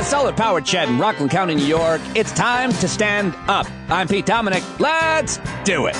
solar-powered shed in Rockland County, New York. It's time to stand up. I'm Pete Dominic. Let's do it.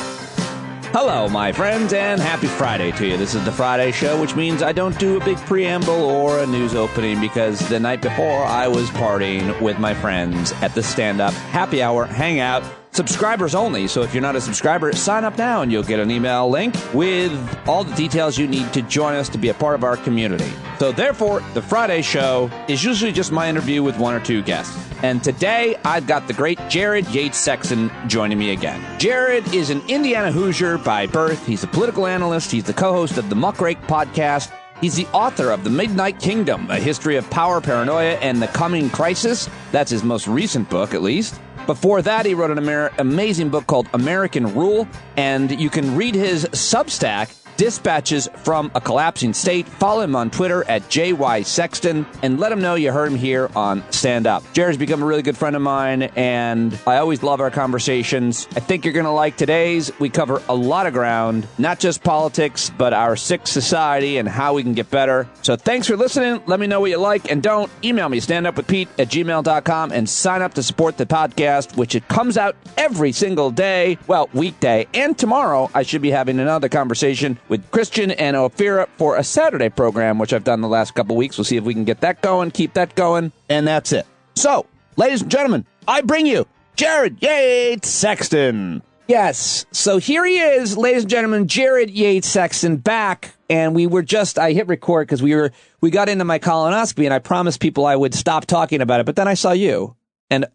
Hello, my friends, and happy Friday to you. This is the Friday show, which means I don't do a big preamble or a news opening because the night before I was partying with my friends at the stand-up happy hour hangout. Subscribers only, so if you're not a subscriber, sign up now and you'll get an email link with all the details you need to join us to be a part of our community. So therefore, the Friday show is usually just my interview with one or two guests. And today, I've got the great Jared Yates Sexton joining me again. Jared is an Indiana Hoosier by birth. He's a political analyst. He's the co-host of the Muckrake podcast. He's the author of The Midnight Kingdom, A History of Power, Paranoia, and the Coming Crisis. That's his most recent book, at least. Before that, he wrote an amazing book called American Rule, and you can read his Substack, Dispatches from a Collapsing State. Follow him on Twitter at JYSexton and let him know you heard him here on Stand Up. Jared's become a really good friend of mine, and I always love our conversations. I think you're going to like today's. We cover a lot of ground, not just politics, but our sick society and how we can get better. So thanks for listening. Let me know what you like and don't. Email me, standupwithpete@gmail.com, and sign up to support the podcast, which it comes out every single day, well, weekday. And tomorrow, I should be having another conversation with Christian and Ophira for a Saturday program, which I've done the last couple weeks. We'll see if we can get that going, keep that going, and that's it. So, ladies and gentlemen, I bring you Jared Yates Sexton. Yes, so here he is, ladies and gentlemen, Jared Yates Sexton back, and I hit record because we got into my colonoscopy, and I promised people I would stop talking about it, but then I saw you, and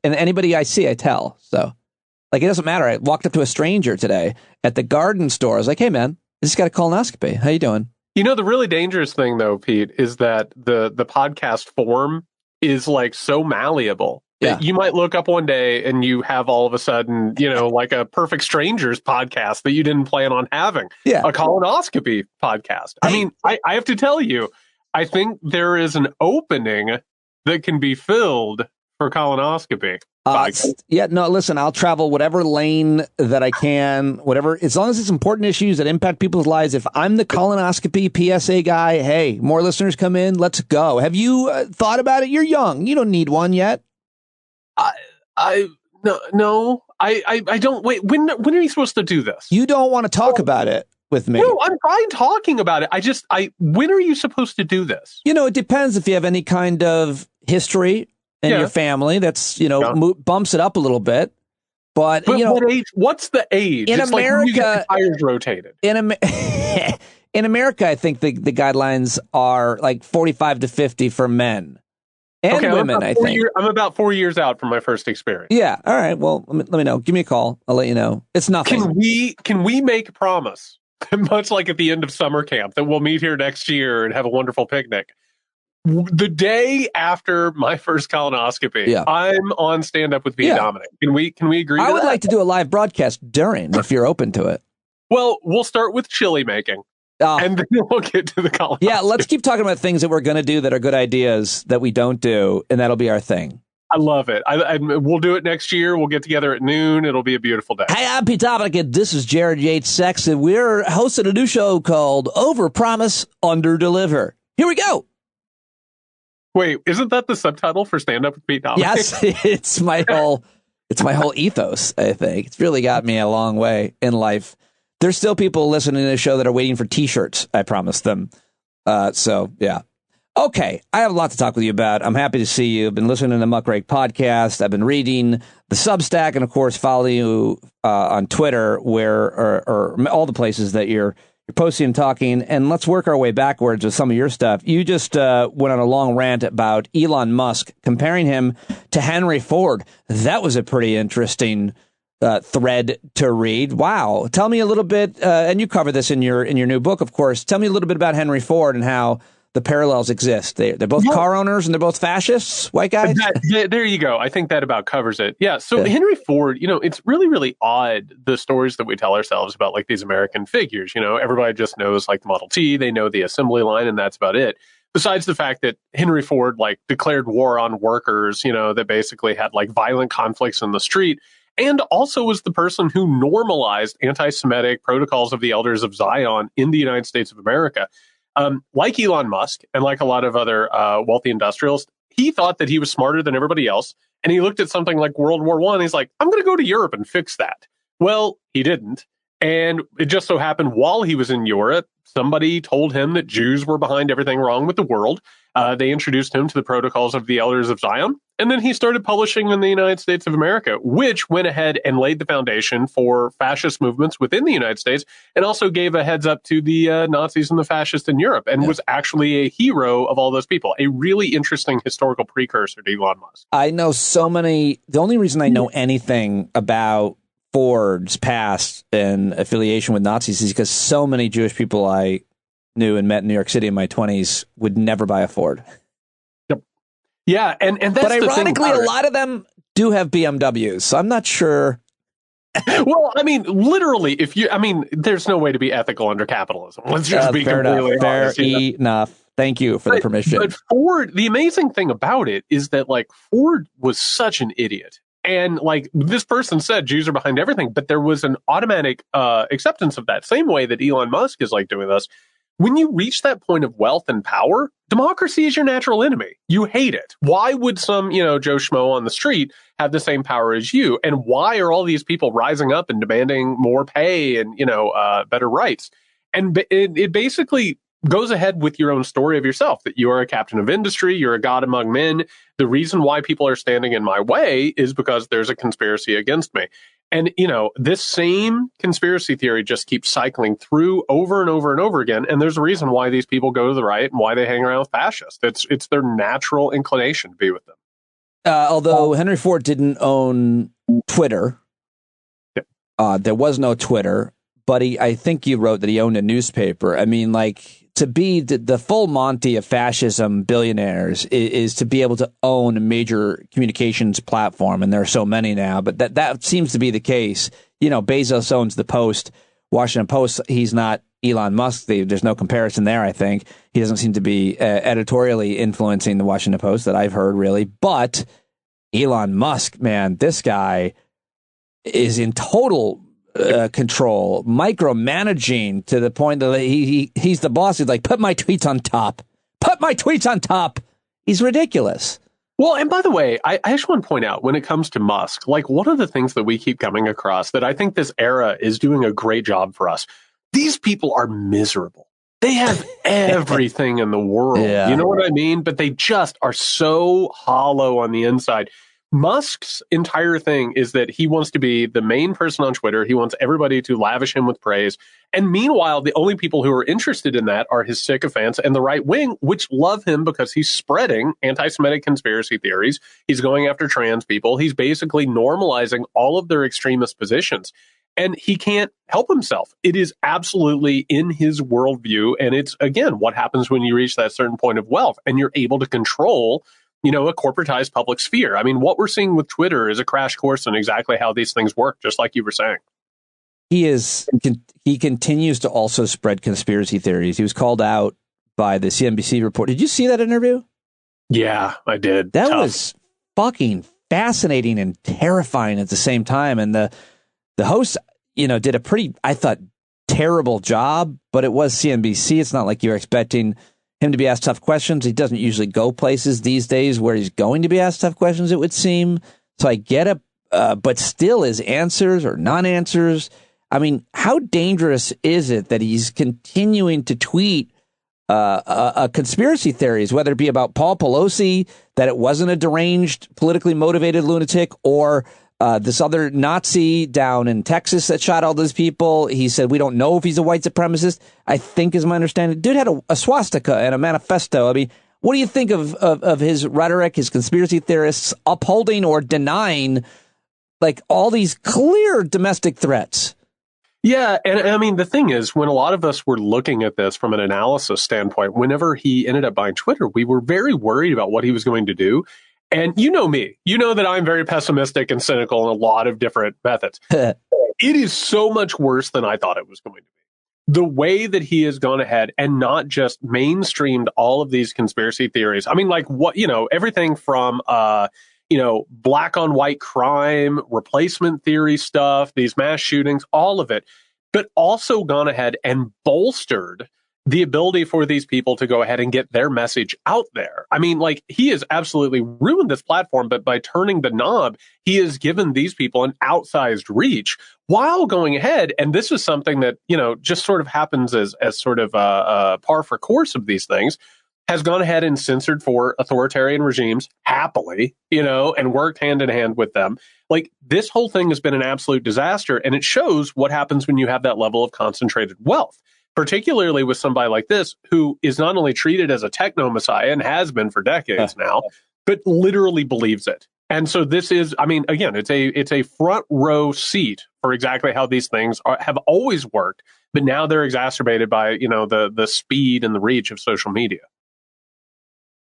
anybody I see, I tell, so. Like, it doesn't matter. I walked up to a stranger today at the garden store. I was like, hey, man, I just got a colonoscopy. How you doing? You know, the really dangerous thing, though, Pete, is that the podcast form is, like, so malleable. Yeah. You might look up one day and you have all of a sudden, like a Perfect Strangers podcast that you didn't plan on having. Yeah. A colonoscopy podcast. I mean, I have to tell you, I think there is an opening that can be filled for colonoscopy. Listen, I'll travel whatever lane that I can, whatever, as long as it's important issues that impact people's lives. If I'm the colonoscopy PSA guy, hey, more listeners come in, let's go. Have you thought about it? You're young. You don't need one yet. No, I don't. Wait, when are you supposed to do this? You don't want to talk about it with me. No, I'm fine talking about it. When are you supposed to do this? It depends if you have any kind of history in your family, that's, bumps it up a little bit. But what age? What's the age? In it's America, like when you get the tires rotated. In America, I think the guidelines are like 45 to 50 for men and women, I think. I'm about 4 years out from my first experience. Yeah. All right. Well, let me know. Give me a call. I'll let you know. It's nothing. Can we make a promise, much like at the end of summer camp, that we'll meet here next year and have a wonderful picnic? The day after my first colonoscopy, I'm on Stand Up with Pete Dominic. Can we agree? I would like to do a live broadcast during, if you're open to it. Well, we'll start with chili making, and then we'll get to the colonoscopy. Yeah, let's keep talking about things that we're going to do that are good ideas that we don't do, and that'll be our thing. I love it. We'll do it next year. We'll get together at noon. It'll be a beautiful day. Hey, I'm Pete Dominic, and this is Jared Yates Sexton. We're hosting a new show called Overpromise, Underdeliver. Here we go. Wait, isn't that the subtitle for Stand Up with Pete Dominic? Yes, it's my whole ethos, I think. It's really got me a long way in life. There's still people listening to the show that are waiting for T-shirts, I promised them. So, yeah. Okay, I have a lot to talk with you about. I'm happy to see you. I've been listening to the Muckrake podcast. I've been reading the Substack, and, of course, follow you on Twitter, where or all the places that you're posting and talking, and let's work our way backwards with some of your stuff. You just went on a long rant about Elon Musk, comparing him to Henry Ford. That was a pretty interesting thread to read. Wow. Tell me a little bit, and you cover this in your new book, of course. Tell me a little bit about Henry Ford and how the parallels exist. They're both car owners and they're both fascists, white guys. There you go. I think that about covers it. Yeah. So Henry Ford, it's really, really odd, the stories that we tell ourselves about like these American figures. Everybody just knows like the Model T, they know the assembly line, and that's about it. Besides the fact that Henry Ford like declared war on workers, that basically had like violent conflicts in the street, and also was the person who normalized anti-Semitic protocols of the Elders of Zion in the United States of America. Like Elon Musk and like a lot of other wealthy industrialists, he thought that he was smarter than everybody else. And he looked at something like World War I. He's like, I'm going to go to Europe and fix that. Well, he didn't. And it just so happened while he was in Europe, somebody told him that Jews were behind everything wrong with the world. They introduced him to the Protocols of the Elders of Zion. And then he started publishing in the United States of America, which went ahead and laid the foundation for fascist movements within the United States, and also gave a heads up to the Nazis and the fascists in Europe, and was actually a hero of all those people. A really interesting historical precursor to Elon Musk. I know so many. The only reason I know anything about Ford's past and affiliation with Nazis is because so many Jewish people I knew and met in New York City in my 20s would never buy a Ford. Yep. Yeah, and that's but ironically, the thing a lot of them do have BMWs, so I'm not sure. Well, I mean, literally, there's no way to be ethical under capitalism. Let's just be completely honest. Fair enough. Thank you for the permission. But Ford, the amazing thing about it is that, like, Ford was such an idiot. And, like, this person said Jews are behind everything, but there was an automatic acceptance of that. Same way that Elon Musk is, like, doing this. When you reach that point of wealth and power, democracy is your natural enemy. You hate it. Why would some, Joe Schmo on the street have the same power as you? And why are all these people rising up and demanding more pay and, better rights? And it basically goes ahead with your own story of yourself, that you are a captain of industry, you're a god among men. The reason why people are standing in my way is because there's a conspiracy against me. And, this same conspiracy theory just keeps cycling through over and over and over again. And there's a reason why these people go to the right and why they hang around with fascists. It's their natural inclination to be with them. Although Henry Ford didn't own Twitter, there was no Twitter, but I think you wrote that he owned a newspaper. I mean, like, to be the full Monty of fascism billionaires is to be able to own a major communications platform. And there are so many now, but that seems to be the case. Bezos owns the Post, Washington Post. He's not Elon Musk. There's no comparison there, I think. He doesn't seem to be editorially influencing the Washington Post that I've heard, really. But Elon Musk, man, this guy is in total control, micromanaging to the point that he's the boss. He's like, put my tweets on top. Put my tweets on top. He's ridiculous. Well, and by the way, I just want to point out, when it comes to Musk, like, one of the things that we keep coming across that I think this era is doing a great job for us, these people are miserable. They have everything in the world. Yeah. You know what I mean? But they just are so hollow on the inside. Musk's entire thing is that he wants to be the main person on Twitter. He wants everybody to lavish him with praise. And meanwhile, the only people who are interested in that are his sycophants and the right wing, which love him because he's spreading anti-Semitic conspiracy theories. He's going after trans people. He's basically normalizing all of their extremist positions. And he can't help himself. It is absolutely in his worldview. And it's, again, what happens when you reach that certain point of wealth and you're able to control a corporatized public sphere. I mean, what we're seeing with Twitter is a crash course on exactly how these things work, just like you were saying. He continues to also spread conspiracy theories. He was called out by the CNBC report. Did you see that interview? Yeah, I did. That was fucking fascinating and terrifying at the same time. And the host, did a pretty, I thought, terrible job, but it was CNBC. It's not like you're expecting him to be asked tough questions. He doesn't usually go places these days where he's going to be asked tough questions, it would seem. So I get it, but still his answers or non-answers. I mean, how dangerous is it that he's continuing to tweet conspiracy theories, whether it be about Paul Pelosi, that it wasn't a deranged, politically motivated lunatic, or this other Nazi down in Texas that shot all those people. He said, we don't know if he's a white supremacist, I think is my understanding. Dude had a swastika and a manifesto. I mean, what do you think of his rhetoric, his conspiracy theorists upholding or denying, like, all these clear domestic threats? Yeah, and I mean, the thing is, when a lot of us were looking at this from an analysis standpoint, whenever he ended up buying Twitter, we were very worried about what he was going to do. And you know me, you know that I'm very pessimistic and cynical in a lot of different methods. It is so much worse than I thought it was going to be. The way that he has gone ahead and not just mainstreamed all of these conspiracy theories. I mean, like, what, everything from, black on white crime, replacement theory stuff, these mass shootings, all of it, but also gone ahead and bolstered the ability for these people to go ahead and get their message out there. I mean, like, he has absolutely ruined this platform, but by turning the knob, he has given these people an outsized reach while going ahead. And this is something that, you know, just sort of happens as sort of a par for course of these things, has gone ahead and censored for authoritarian regimes happily, you know, and worked hand in hand with them. Like, this whole thing has been an absolute disaster. And it shows what happens when you have that level of concentrated wealth, particularly with somebody like this, who is not only treated as a techno messiah and has been for decades now, but literally believes it. And so this is, I mean, again, it's a front row seat for exactly how these things have always worked, but now they're exacerbated by, you know, the speed and the reach of social media.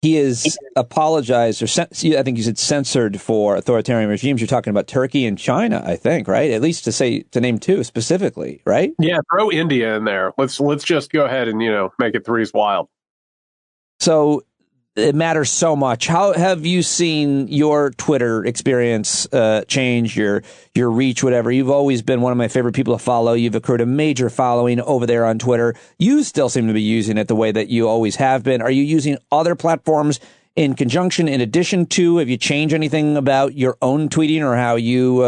He is apologized, or I think you said censored for authoritarian regimes. You're talking about Turkey and China, I think, right? At least to name two specifically, right? Yeah, throw India in there. Let's just go ahead and, you know, make it threes wild. So it matters so much. How have you seen your Twitter experience change, your reach, whatever? You've always been one of my favorite people to follow. You've accrued a major following over there on Twitter. You still seem to be using it the way that you always have been. Are you using other platforms in conjunction, in addition to? Have you changed anything about your own tweeting or how you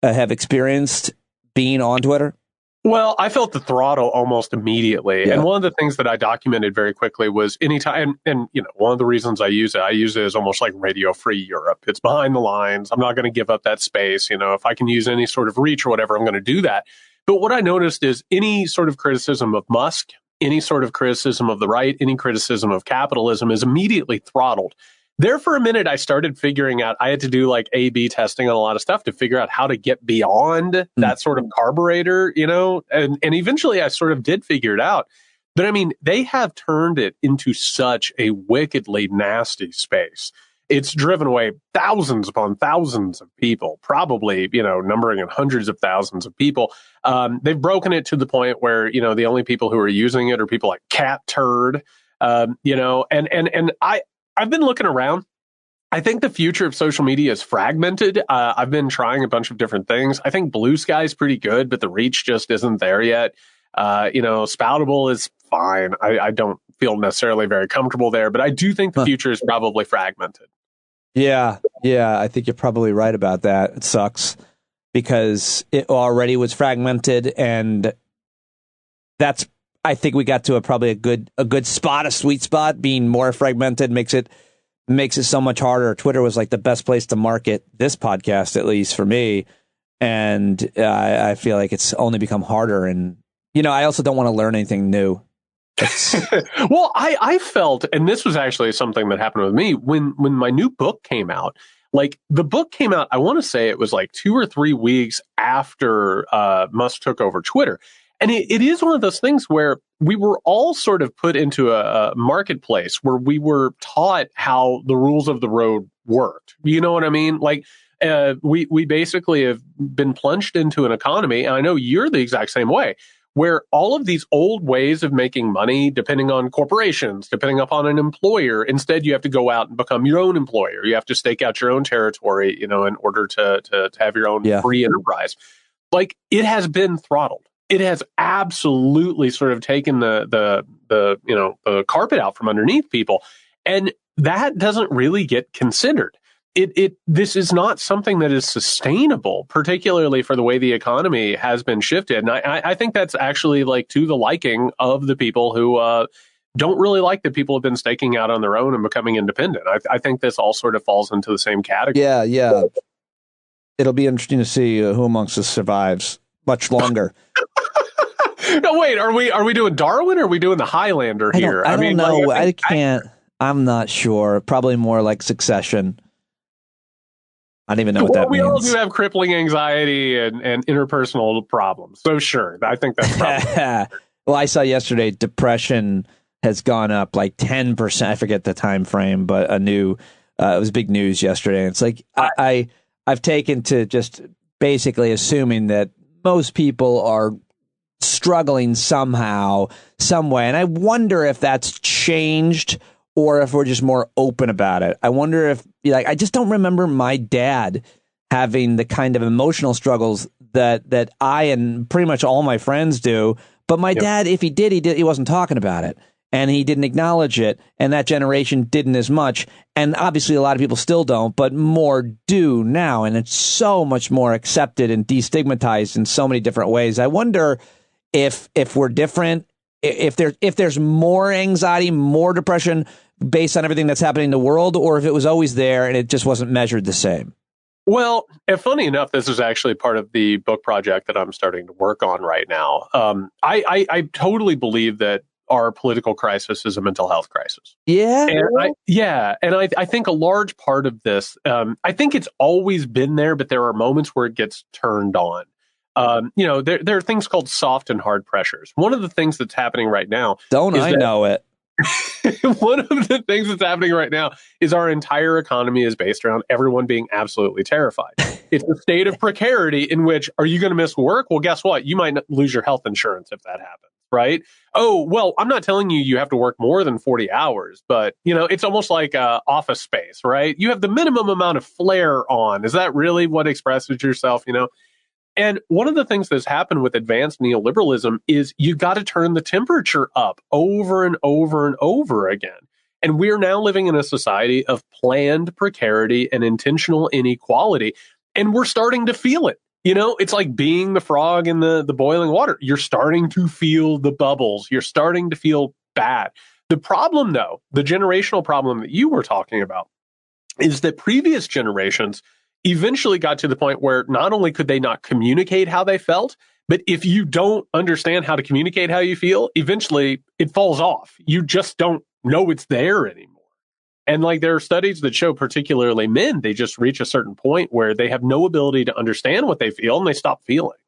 have experienced being on Twitter? Well, I felt the throttle almost immediately. Yeah. And one of the things that I documented very quickly was anytime, and you know, one of the reasons I use it as almost like Radio Free Europe. It's behind the lines. I'm not going to give up that space. You know, if I can use any sort of reach or whatever, I'm going to do that. But what I noticed is any sort of criticism of Musk, any sort of criticism of the right, any criticism of capitalism is immediately throttled. There for a minute, I started figuring out, I had to do like A/B testing on a lot of stuff to figure out how to get beyond that sort of carburetor, you know, and eventually I sort of did figure it out. But I mean, they have turned it into such a wickedly nasty space. It's driven away thousands upon thousands of people, probably, you know, numbering in hundreds of thousands of people. They've broken it to the point where, you know, the only people who are using it are people like Cat Turd, you know, and I've been looking around. I think the future of social media is fragmented. I've been trying a bunch of different things. I think Blue Sky is pretty good, but the reach just isn't there yet. You know, Spoutable is fine. I don't feel necessarily very comfortable there, but I do think the future is probably fragmented. Yeah, I think you're probably right about that. It sucks because it already was fragmented, and that's, I think we got to probably a good spot, a sweet spot. Being more fragmented makes it so much harder. Twitter was like the best place to market this podcast, at least for me, and I feel like it's only become harder. And you know, I also don't want to learn anything new. Well, I felt, and this was actually something that happened with me when my new book came out. Like, the book came out, I want to say it was like 2 or 3 weeks after Musk took over Twitter. And it is one of those things where we were all sort of put into a marketplace where we were taught how the rules of the road worked. You know what I mean? Like, we basically have been plunged into an economy, and I know you're the exact same way, where all of these old ways of making money, depending on corporations, depending upon an employer, instead you have to go out and become your own employer. You have to stake out your own territory, you know, in order to have your own free enterprise. Like, it has been throttled. It has absolutely sort of taken the you know, the carpet out from underneath people, and that doesn't really get considered. This is not something that is sustainable, particularly for the way the economy has been shifted. And I think that's actually like to the liking of the people who don't really like that people have been staking out on their own and becoming independent. I think this all sort of falls into the same category. Yeah. It'll be interesting to see who amongst us survives much longer. No, wait, are we doing Darwin or are we doing the Highlander here? I don't know. Like, I can't. I'm not sure. Probably more like Succession. I don't even know what that means. We all do have crippling anxiety and interpersonal problems. So sure, I think that's probably. Well, I saw yesterday depression has gone up like 10%. I forget the time frame, but it was big news yesterday. It's like I've taken to just basically assuming that most people are struggling somehow, some way. And I wonder if that's changed or if we're just more open about it. I wonder if, like, I just don't remember my dad having the kind of emotional struggles that I and pretty much all my friends do. But my dad, if he did, he wasn't talking about it. And he didn't acknowledge it, and that generation didn't as much. And obviously a lot of people still don't, but more do now. And it's so much more accepted and destigmatized in so many different ways. I wonder if we're different, if there's more anxiety, more depression based on everything that's happening in the world, or if it was always there and it just wasn't measured the same. Well, and funny enough, this is actually part of the book project that I'm starting to work on right now. I totally believe that our political crisis is a mental health crisis. Yeah. And I think a large part of this, I think it's always been there, but there are moments where it gets turned on. There are things called soft and hard pressures. One of the things that's happening right now. Know it. One of the things that's happening right now is our entire economy is based around everyone being absolutely terrified. It's a state of precarity in which, are you going to miss work? Well, guess what? You might lose your health insurance if that happens. Right? Oh, well, I'm not telling you have to work more than 40 hours, but, it's almost like Office Space, right? You have the minimum amount of flair on. Is that really what expresses yourself, And one of the things that's happened with advanced neoliberalism is you got to turn the temperature up over and over and over again. And we're now living in a society of planned precarity and intentional inequality, and we're starting to feel it. It's like being the frog in the boiling water. You're starting to feel the bubbles. You're starting to feel bad. The problem, though, the generational problem that you were talking about, is that previous generations eventually got to the point where not only could they not communicate how they felt, but if you don't understand how to communicate how you feel, eventually it falls off. You just don't know it's there anymore. And there are studies that show particularly men, they just reach a certain point where they have no ability to understand what they feel and they stop feeling.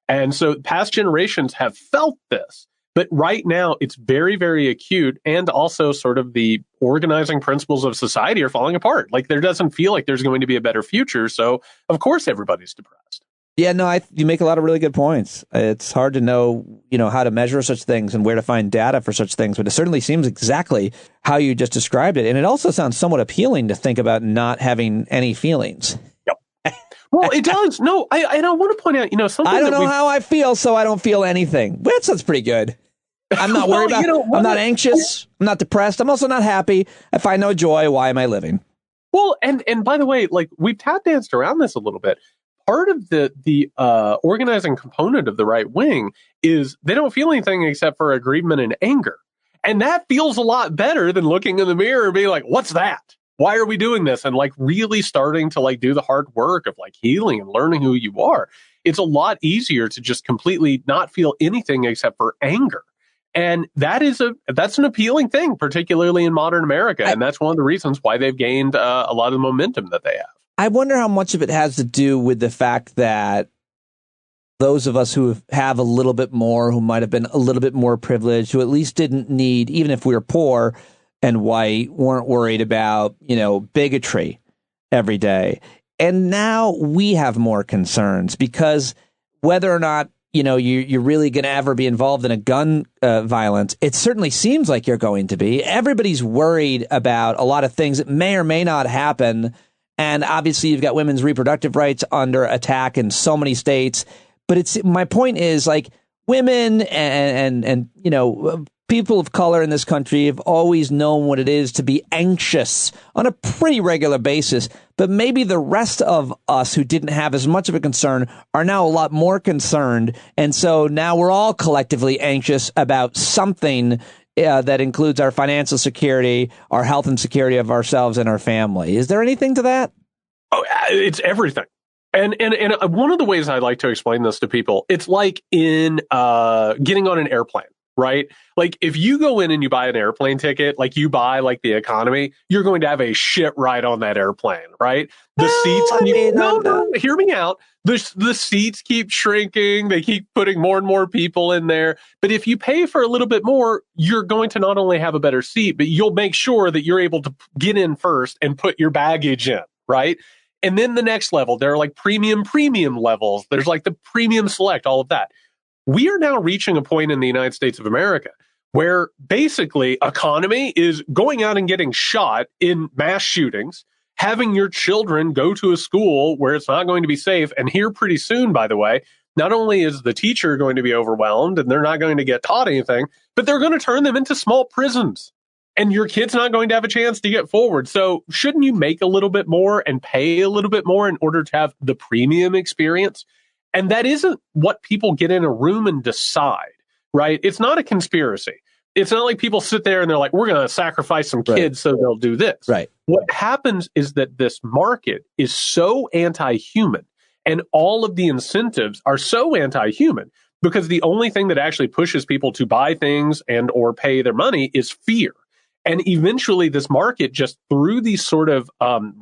And so past generations have felt this. But right now, it's very, very acute. And also sort of the organizing principles of society are falling apart. There doesn't feel like there's going to be a better future. So, of course, everybody's depressed. Yeah, no, you make a lot of really good points. It's hard to know, how to measure such things and where to find data for such things, but it certainly seems exactly how you just described it. And it also sounds somewhat appealing to think about not having any feelings. Yep. Well, it does. No, I want to point out, something. I don't know how I feel, so I don't feel anything. Well, that sounds pretty good. I'm not worried about I'm not anxious. I'm not depressed. I'm also not happy. I find no joy. Why am I living? Well, and by the way, we've tap danced around this a little bit. Part of the organizing component of the right wing is they don't feel anything except for aggrievement and anger. And that feels a lot better than looking in the mirror and being like, what's that? Why are we doing this? And really starting to do the hard work of healing and learning who you are. It's a lot easier to just completely not feel anything except for anger. And that's an appealing thing, particularly in modern America. And that's one of the reasons why they've gained a lot of the momentum that they have. I wonder how much of it has to do with the fact that those of us who have a little bit more, who might have been a little bit more privileged, who at least didn't need, even if we were poor and white, weren't worried about, bigotry every day. And now we have more concerns because whether or not, you're really going to ever be involved in a gun violence, it certainly seems like you're going to be. Everybody's worried about a lot of things that may or may not happen. And obviously, you've got women's reproductive rights under attack in so many states. But my point is, women and people of color in this country have always known what it is to be anxious on a pretty regular basis. But maybe the rest of us who didn't have as much of a concern are now a lot more concerned. And so now we're all collectively anxious about something that includes our financial security, our health and security of ourselves and our family. Is there anything to that? Oh, it's everything. And one of the ways I like to explain this to people, it's like in getting on an airplane, right? If you go in and you buy an airplane ticket, you buy the economy, you're going to have a shit ride on that airplane, right? The seats hear me out. The seats keep shrinking. They keep putting more and more people in there. But if you pay for a little bit more, you're going to not only have a better seat, but you'll make sure that you're able to get in first and put your baggage in, right? And then the next level, there are premium levels. There's the premium select, all of that. We are now reaching a point in the United States of America where basically economy is going out and getting shot in mass shootings, having your children go to a school where it's not going to be safe. And here pretty soon, by the way, not only is the teacher going to be overwhelmed and they're not going to get taught anything, but they're going to turn them into small prisons. And your kid's not going to have a chance to get forward. So shouldn't you make a little bit more and pay a little bit more in order to have the premium experience? And that isn't what people get in a room and decide, right? It's not a conspiracy. It's not like people sit there and they're like, we're going to sacrifice some kids so they'll do this. Right. What happens is that this market is so anti-human and all of the incentives are so anti-human because the only thing that actually pushes people to buy things and or pay their money is fear. And eventually this market, just through these sort of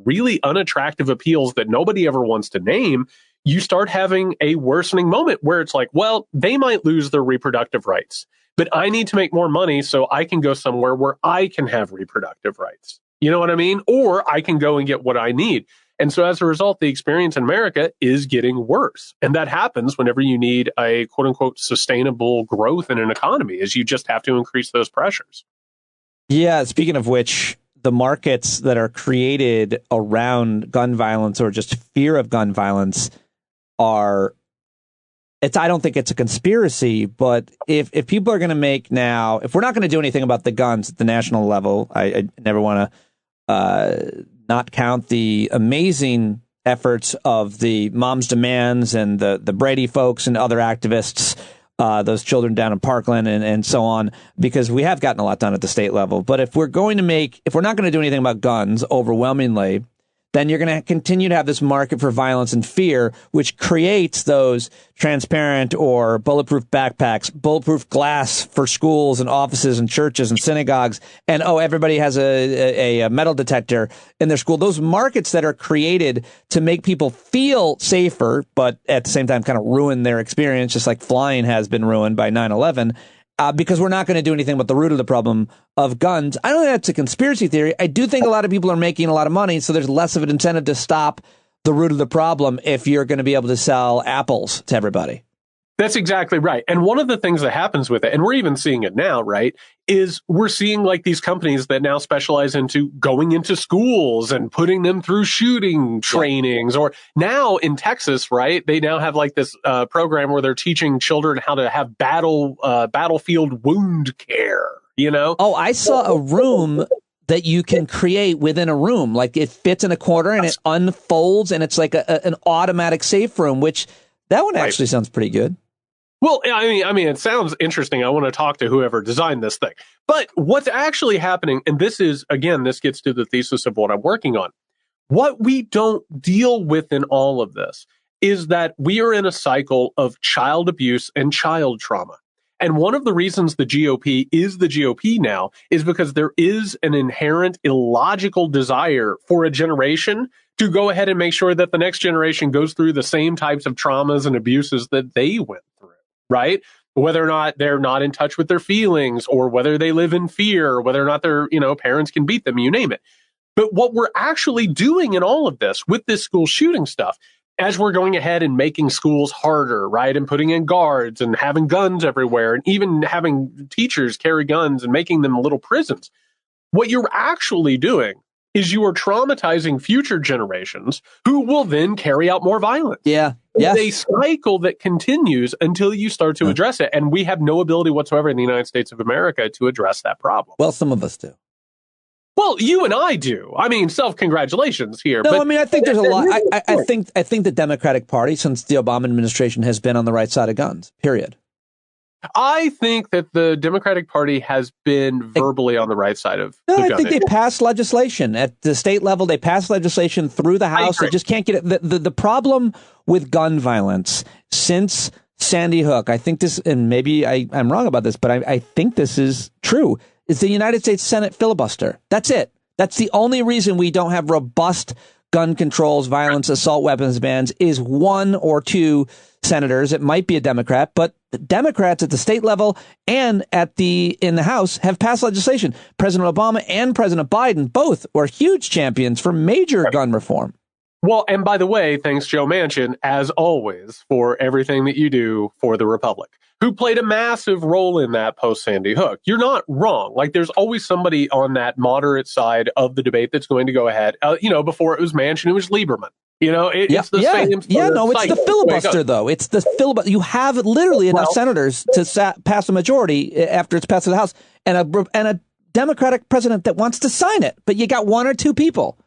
really unattractive appeals that nobody ever wants to name, you start having a worsening moment where it's like, well, they might lose their reproductive rights, but I need to make more money so I can go somewhere where I can have reproductive rights. You know what I mean? Or I can go and get what I need. And so as a result, the experience in America is getting worse. And that happens whenever you need a quote unquote sustainable growth in an economy, is you just have to increase those pressures. Yeah, speaking of which, the markets that are created around gun violence or just fear of gun violence I don't think it's a conspiracy, but if people are going to make now, if we're not going to do anything about the guns at the national level, I never want to not count the amazing efforts of the Moms Demands and the Brady folks and other activists, those children down in Parkland and so on, because we have gotten a lot done at the state level. But if we're not going to do anything about guns overwhelmingly, then you're going to continue to have this market for violence and fear, which creates those transparent or bulletproof backpacks, bulletproof glass for schools and offices and churches and synagogues. And, everybody has a metal detector in their school. Those markets that are created to make people feel safer, but at the same time kind of ruin their experience, just like flying has been ruined by 9/11. Because we're not going to do anything about the root of the problem of guns. I don't think that's a conspiracy theory. I do think a lot of people are making a lot of money, so there's less of an incentive to stop the root of the problem if you're going to be able to sell apples to everybody. That's exactly right. And one of the things that happens with it, and we're even seeing it now, right, is we're seeing like these companies that now specialize into going into schools and putting them through shooting trainings. Or now in Texas, right, they now have like this program where they're teaching children how to have battlefield wound care, you know? Oh, I saw a room that you can create within a room. Like it fits in a corner and it unfolds and it's like an automatic safe room, which that one actually sounds pretty good. Well, I mean, it sounds interesting. I want to talk to whoever designed this thing. But what's actually happening, and this gets to the thesis of what I'm working on. What we don't deal with in all of this is that we are in a cycle of child abuse and child trauma. And one of the reasons the GOP is the GOP now is because there is an inherent illogical desire for a generation to go ahead and make sure that the next generation goes through the same types of traumas and abuses that they went through. Right? Whether or not they're not in touch with their feelings or whether they live in fear, or whether or not their, parents can beat them, you name it. But what we're actually doing in all of this with this school shooting stuff, as we're going ahead and making schools harder, right? And putting in guards and having guns everywhere and even having teachers carry guns and making them little prisons. What you're actually doing is you are traumatizing future generations who will then carry out more violence. Yeah. Yes. It's a cycle that continues until you start to address it. And we have no ability whatsoever in the United States of America to address that problem. Well, some of us do. Well, you and I do. I mean, self-congratulations here. No, I think there's a lot. I think the Democratic Party, since the Obama administration, has been on the right side of guns, period. I think that the Democratic Party has been verbally on the right side of the gun. I think they passed legislation at the state level. They passed legislation through the House. They just can't get it. The problem with gun violence since Sandy Hook, I think this, and maybe I'm wrong about this, but I think this is true, is the United States Senate filibuster. That's it. That's the only reason we don't have robust gun controls, violence, assault weapons bans is one or two senators. It might be a Democrat, but the Democrats at the state level and in the House have passed legislation. President Obama and President Biden both were huge champions for major gun reform. Well, and by the way, thanks, Joe Manchin, as always, for everything that you do for the Republic, who played a massive role in that post-Sandy Hook. You're not wrong. Like, there's always somebody on that moderate side of the debate that's going to go ahead. Before it was Manchin, it was Lieberman. It's the same. It's the filibuster, though. It's the filibuster. You have literally enough senators to pass a majority after it's passed in the House, and a Democratic president that wants to sign it, but you got one or two people.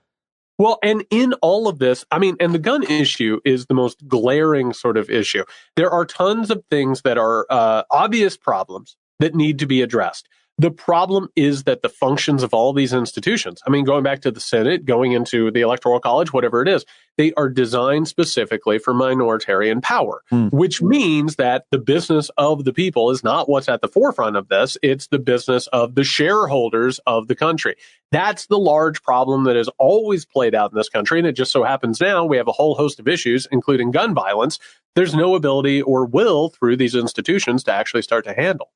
Well, and in all of this, and the gun issue is the most glaring sort of issue. There are tons of things that are obvious problems that need to be addressed. The problem is that the functions of all these institutions, going back to the Senate, going into the Electoral College, whatever it is, they are designed specifically for minoritarian power, which means that the business of the people is not what's at the forefront of this. It's the business of the shareholders of the country. That's the large problem that has always played out in this country. And it just so happens now we have a whole host of issues, including gun violence. There's no ability or will through these institutions to actually start to handle.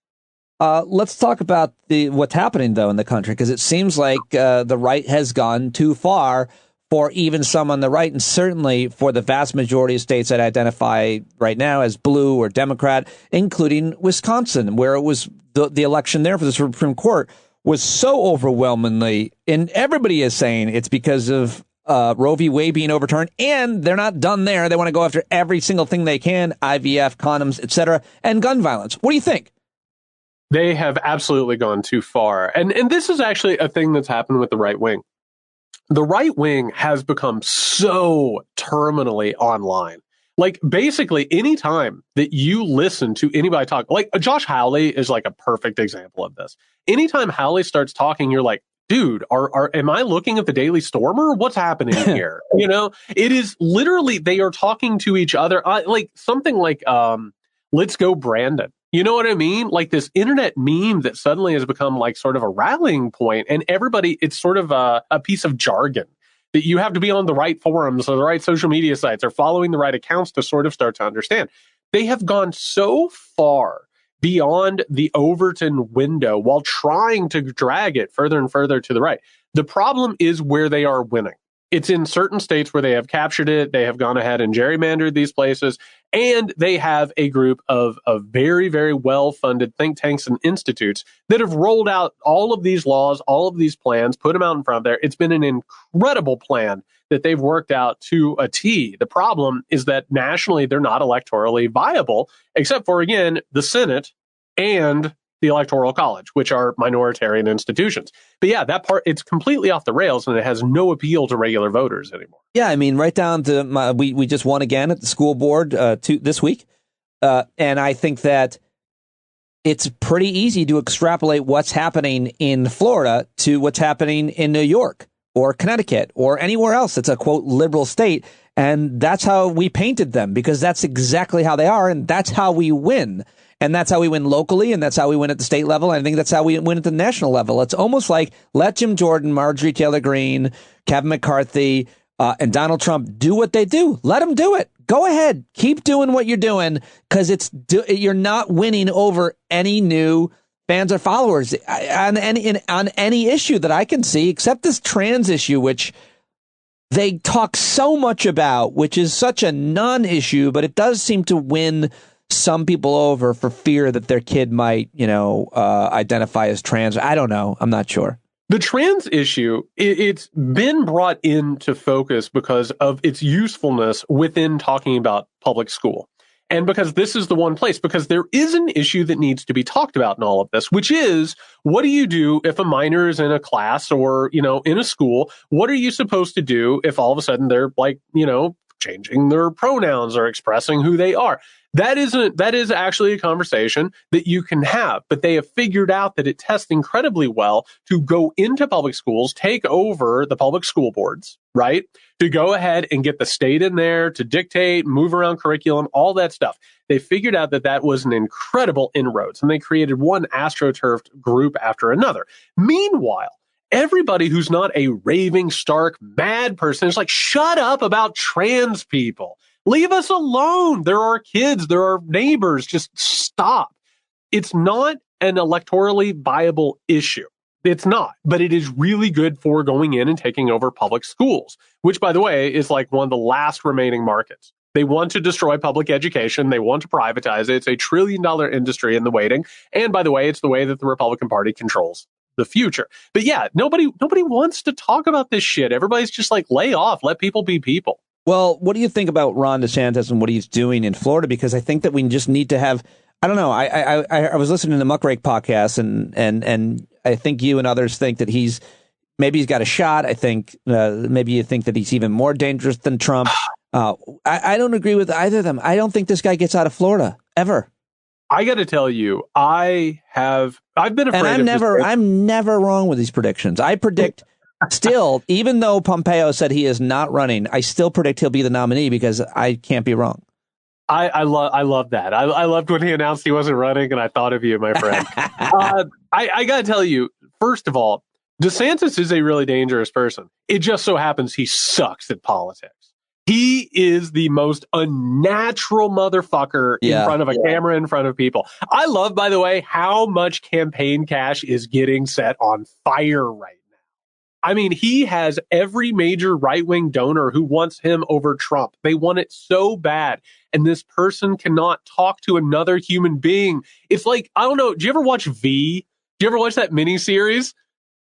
Let's talk about what's happening, though, in the country, because it seems like the right has gone too far for even some on the right, and certainly for the vast majority of states that identify right now as blue or Democrat, including Wisconsin, where it was the election there for the Supreme Court was so overwhelmingly, and everybody is saying it's because of Roe v. Wade being overturned, and they're not done there. They want to go after every single thing they can, IVF, condoms, etc., and gun violence. What do you think? They have absolutely gone too far. And this is actually a thing that's happened with the right wing. The right wing has become so terminally online. Like, basically, any time that you listen to anybody talk, like Josh Hawley is like a perfect example of this. Anytime Hawley starts talking, you're like, dude, am I looking at the Daily Stormer? What's happening here? It is literally, they are talking to each other. Like something like, let's go Brandon. You know what I mean? Like this internet meme that suddenly has become like sort of a rallying point, and everybody, it's sort of a piece of jargon that you have to be on the right forums or the right social media sites or following the right accounts to sort of start to understand. They have gone so far beyond the Overton window while trying to drag it further and further to the right. The problem is where they are winning. It's in certain states where they have captured it. They have gone ahead and gerrymandered these places. And they have a group of very, very well-funded think tanks and institutes that have rolled out all of these laws, all of these plans, put them out in front of there. It's been an incredible plan that they've worked out to a T. The problem is that nationally, they're not electorally viable, except for, again, the Senate and the Electoral College, which are minoritarian institutions. But yeah, that part, it's completely off the rails, and it has no appeal to regular voters anymore. Yeah, right down to we just won again at the school board this week. And I think that it's pretty easy to extrapolate what's happening in Florida to what's happening in New York or Connecticut or anywhere else that's a, quote, liberal state. And that's how we painted them, because that's exactly how they are. And that's how we win. And that's how we win locally, and that's how we win at the state level. And I think that's how we win at the national level. It's almost like let Jim Jordan, Marjorie Taylor Greene, Kevin McCarthy, and Donald Trump do what they do. Let them do it. Go ahead. Keep doing what you're doing, because you're not winning over any new fans or followers on any issue that I can see, except this trans issue, which they talk so much about, which is such a non-issue, but it does seem to win some people over for fear that their kid might, identify as trans. I don't know. I'm not sure. The trans issue, it's been brought into focus because of its usefulness within talking about public school. And because this is the one place, because there is an issue that needs to be talked about in all of this, which is, what do you do if a minor is in a class or, in a school? What are you supposed to do if all of a sudden they're like, changing their pronouns or expressing who they are? That is actually a conversation that you can have, but they have figured out that it tests incredibly well to go into public schools, take over the public school boards, right? To go ahead and get the state in there to dictate, move around curriculum, all that stuff. They figured out that was an incredible inroads, and they created one astroturfed group after another. Meanwhile, everybody who's not a raving, stark, mad person is like, shut up about trans people. Leave us alone. There are kids. There are neighbors. Just stop. It's not an electorally viable issue. It's not. But it is really good for going in and taking over public schools, which, by the way, is like one of the last remaining markets. They want to destroy public education. They want to privatize it. It's a $1 trillion industry in the waiting. And by the way, it's the way that the Republican Party controls the future. But yeah, nobody wants to talk about this shit. Everybody's just like, lay off. Let people be people. Well, what do you think about Ron DeSantis and what he's doing in Florida? Because I think that we just need to have, I don't know. I was listening to the Muckrake podcast, and I think you and others think that he's got a shot. I think maybe you think that he's even more dangerous than Trump. I don't agree with either of them. I don't think this guy gets out of Florida ever. I got to tell you, I've been afraid. And I'm never wrong with these predictions. I predict still, even though Pompeo said he is not running, I still predict he'll be the nominee because I can't be wrong. I love that. I loved when he announced he wasn't running, and I thought of you, my friend. I got to tell you, first of all, DeSantis is a really dangerous person. It just so happens he sucks at politics. He is the most unnatural motherfucker in front of a camera, in front of people. I love, by the way, how much campaign cash is getting set on fire right now. I mean, he has every major right-wing donor who wants him over Trump. They want it so bad. And this person cannot talk to another human being. It's like, I don't know, do you ever watch V? Do you ever watch that miniseries?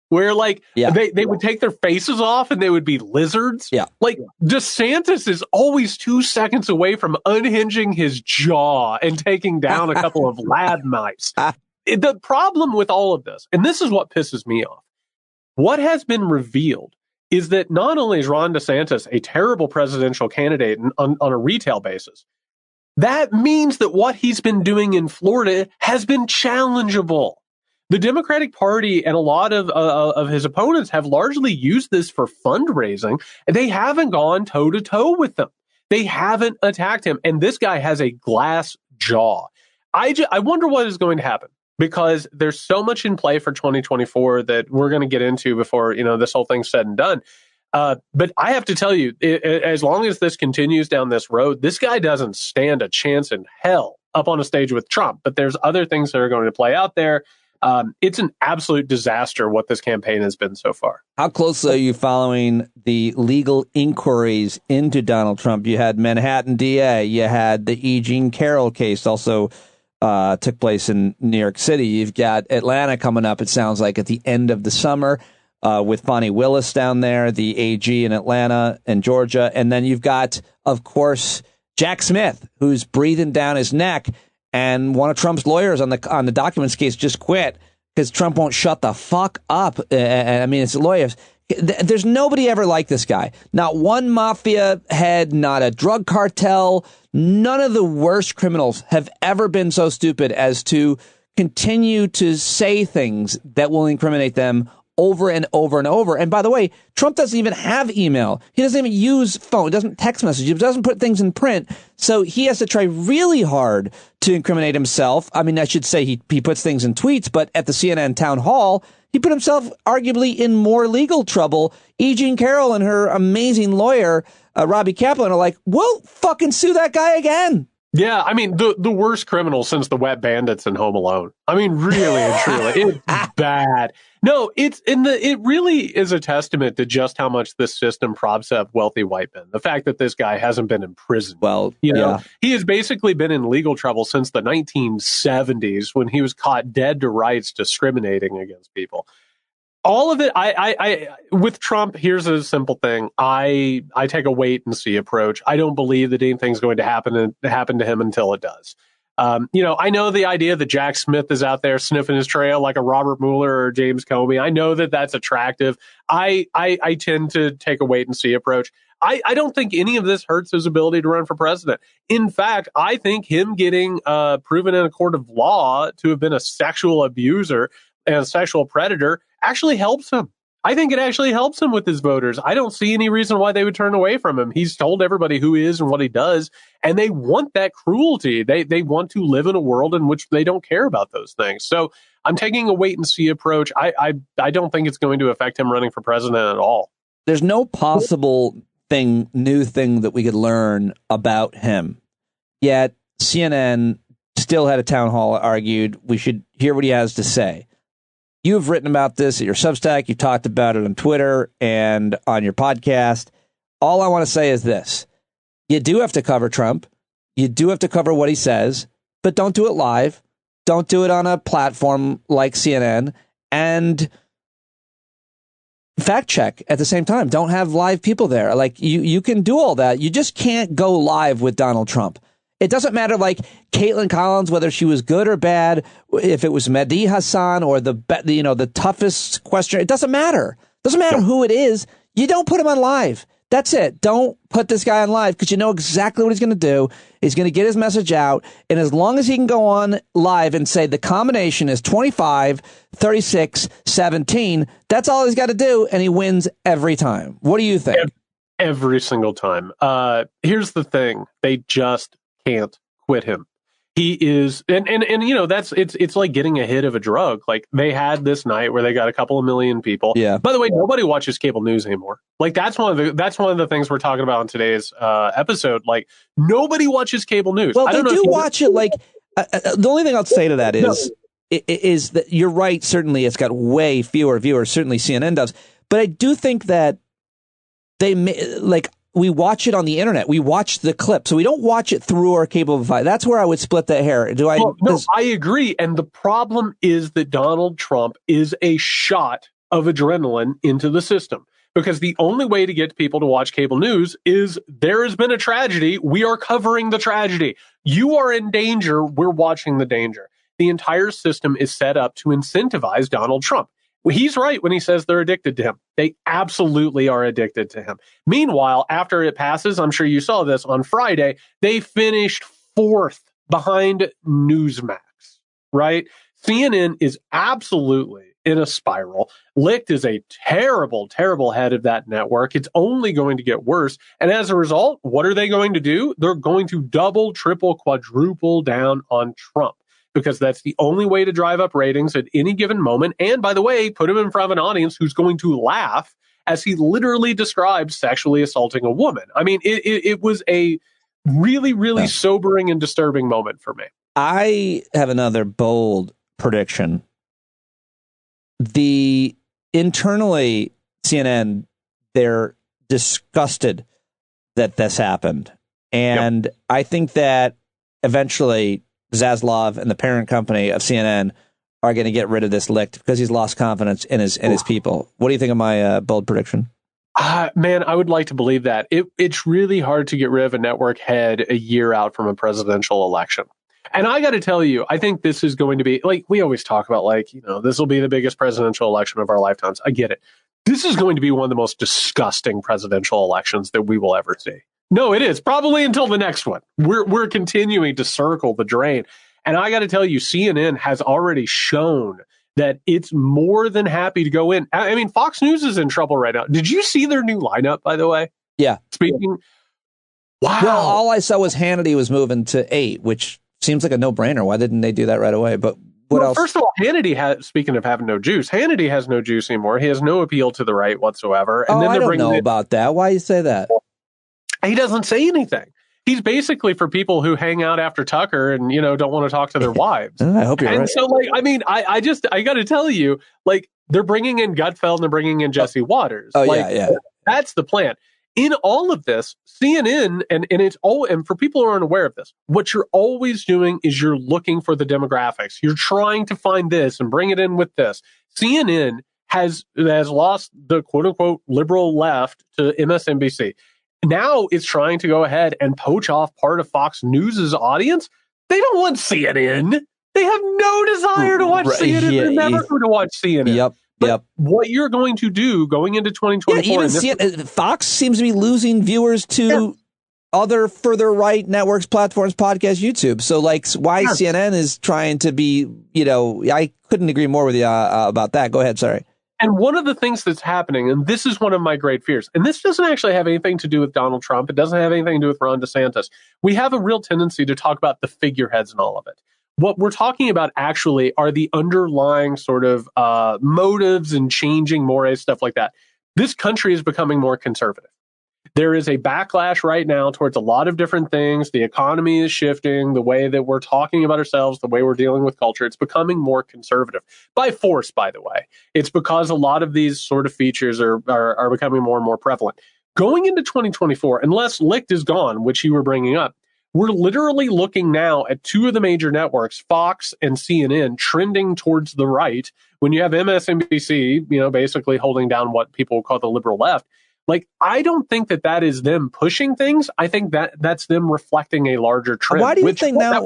Where they would take their faces off and they would be lizards. Yeah. Like DeSantis is always 2 seconds away from unhinging his jaw and taking down a couple of lab mice. The problem with all of this, and this is what pisses me off, what has been revealed is that not only is Ron DeSantis a terrible presidential candidate on a retail basis, that means that what he's been doing in Florida has been challengeable. The Democratic Party and a lot of his opponents have largely used this for fundraising, and they haven't gone toe-to-toe with them. They haven't attacked him, and this guy has a glass jaw. I wonder what is going to happen, because there's so much in play for 2024 that we're going to get into before this whole thing's said and done. But I have to tell you, as long as this continues down this road, this guy doesn't stand a chance in hell up on a stage with Trump. But there's other things that are going to play out there. It's an absolute disaster what this campaign has been so far. How closely are you following the legal inquiries into Donald Trump? You had Manhattan DA, you had the E. Jean Carroll case also took place in New York City. You've got Atlanta coming up, it sounds like, at the end of the summer with Fonnie Willis down there, the AG in Atlanta and Georgia. And then you've got, of course, Jack Smith, who's breathing down his neck. And one of Trump's lawyers on the documents case just quit because Trump won't shut the fuck up. I mean, it's lawyers. There's nobody ever like this guy. Not one mafia head, not a drug cartel. None of the worst criminals have ever been so stupid as to continue to say things that will incriminate them over and over and over. And by the way, Trump doesn't even have email. He doesn't even use phone. He doesn't text messages. He doesn't put things in print. So he has to try really hard to incriminate himself. I mean, I should say he puts things in tweets, but at the CNN town hall, he put himself arguably in more legal trouble. E. Jean Carroll and her amazing lawyer, Robbie Kaplan, are like, we'll fucking sue that guy again. Yeah, I mean, the worst criminal since the Wet Bandits in Home Alone. I mean, really and truly, it's bad. No, it really is a testament to just how much this system props up wealthy white men. The fact that this guy hasn't been in prison. Well, he has basically been in legal trouble since the 1970s when he was caught dead to rights discriminating against people. All of it, I with Trump, here's a simple thing. I take a wait and see approach. I don't believe that anything's going to happen to him until it does. I know the idea that Jack Smith is out there sniffing his trail like a Robert Mueller or James Comey. I know that that's attractive. I tend to take a wait and see approach. I don't think any of this hurts his ability to run for president. In fact, I think him getting proven in a court of law to have been a sexual abuser and a sexual predator actually helps him. I think it actually helps him with his voters. I don't see any reason why they would turn away from him. He's told everybody who he is and what he does, and they want that cruelty. They want to live in a world in which they don't care about those things. So I'm taking a wait and see approach. I don't think it's going to affect him running for president at all. There's no possible new thing that we could learn about him. Yet CNN still had a town hall argued we should hear what he has to say. You've written about this at your Substack. You talked about it on Twitter and on your podcast. All I want to say is this. You do have to cover Trump. You do have to cover what he says, but don't do it live. Don't do it on a platform like CNN. And fact check at the same time. Don't have live people there. Like you can do all that. You just can't go live with Donald Trump. It doesn't matter, like Caitlin Collins, whether she was good or bad, if it was Mehdi Hassan or the toughest question. It doesn't matter. It doesn't matter who it is. You don't put him on live. That's it. Don't put this guy on live because you know exactly what he's going to do. He's going to get his message out. And as long as he can go on live and say the combination is 25, 36, 17, that's all he's got to do. And he wins every time. What do you think? Every single time. Here's the thing. They just can't quit him. He is, and you know, it's like getting a hit of a drug. Like they had this night where they got a couple of million people. Yeah. By the way, nobody watches cable news anymore. Like that's one of the things we're talking about in today's episode. Like nobody watches cable news. Well, they do watch it. Like the only thing I'll say to that is that you're right. Certainly, it's got way fewer viewers. Certainly, CNN does. But I do think that we watch it on the internet. We watch the clip. So we don't watch it through our cable provider. That's where I would split the hair. No, I agree. And the problem is that Donald Trump is a shot of adrenaline into the system. Because the only way to get people to watch cable news is there has been a tragedy. We are covering the tragedy. You are in danger. We're watching the danger. The entire system is set up to incentivize Donald Trump. Well, he's right when he says they're addicted to him. They absolutely are addicted to him. Meanwhile, after it passes, I'm sure you saw this on Friday, they finished 4th behind Newsmax, right? CNN is absolutely in a spiral. Licht is a terrible, terrible head of that network. It's only going to get worse. And as a result, what are they going to do? They're going to double, triple, quadruple down on Trump. Because that's the only way to drive up ratings at any given moment. And by the way, put him in front of an audience who's going to laugh as he literally describes sexually assaulting a woman. I mean, it was a really, really sobering and disturbing moment for me. I have another bold prediction. Internally, CNN, they're disgusted that this happened. And I think that eventually Zaslav and the parent company of CNN are going to get rid of this Licht because he's lost confidence in his people. What do you think of my bold prediction? Man, I would like to believe that. It's really hard to get rid of a network head a year out from a presidential election. And I got to tell you, I think this is going to be, like, we always talk about, like, you know, this will be the biggest presidential election of our lifetimes. I get it. This is going to be one of the most disgusting presidential elections that we will ever see. No, it is. Probably until the next one. We're continuing to circle the drain. And I got to tell you, CNN has already shown that it's more than happy to go in. I mean, Fox News is in trouble right now. Did you see their new lineup, by the way? Yeah. Speaking. Wow. Well, all I saw was Hannity was moving to 8, which seems like a no-brainer. Why didn't they do that right away? But what else? First of all, Hannity speaking of having no juice, Hannity has no juice anymore. He has no appeal to the right whatsoever. And then I don't know about that. Why you say that? He doesn't say anything. He's basically for people who hang out after Tucker and, you know, don't want to talk to their wives. I hope you're right. And so, like, I mean, I got to tell you, like, they're bringing in Gutfeld and they're bringing in Jesse Waters. Oh, like, yeah. That's the plan. In all of this, CNN, and for people who aren't aware of this, what you're always doing is you're looking for the demographics. You're trying to find this and bring it in with this. CNN has lost the quote-unquote liberal left to MSNBC. Now it's trying to go ahead and poach off part of Fox News' audience. They don't want CNN. They have no desire to watch CNN. They're never going to watch CNN. Yep. What you're going to do going into 2024... Fox seems to be losing viewers to other further right networks, platforms, podcasts, YouTube. So, like, why CNN is trying to be, you know, I couldn't agree more with you about that. Go ahead. Sorry. And one of the things that's happening, and this is one of my great fears, and this doesn't actually have anything to do with Donald Trump. It doesn't have anything to do with Ron DeSantis. We have a real tendency to talk about the figureheads and all of it. What we're talking about actually are the underlying sort of motives and changing mores, stuff like that. This country is becoming more conservative. There is a backlash right now towards a lot of different things. The economy is shifting, the way that we're talking about ourselves, the way we're dealing with culture. It's becoming more conservative by force, by the way. It's because a lot of these sort of features are becoming more and more prevalent. Going into 2024, unless Licht is gone, which you were bringing up, We're literally looking now at two of the major networks, Fox and CNN, trending towards the right. When you have MSNBC, basically holding down what people call the liberal left. Like, I don't think that is them pushing things. I think that's them reflecting a larger trend. Why do you think now?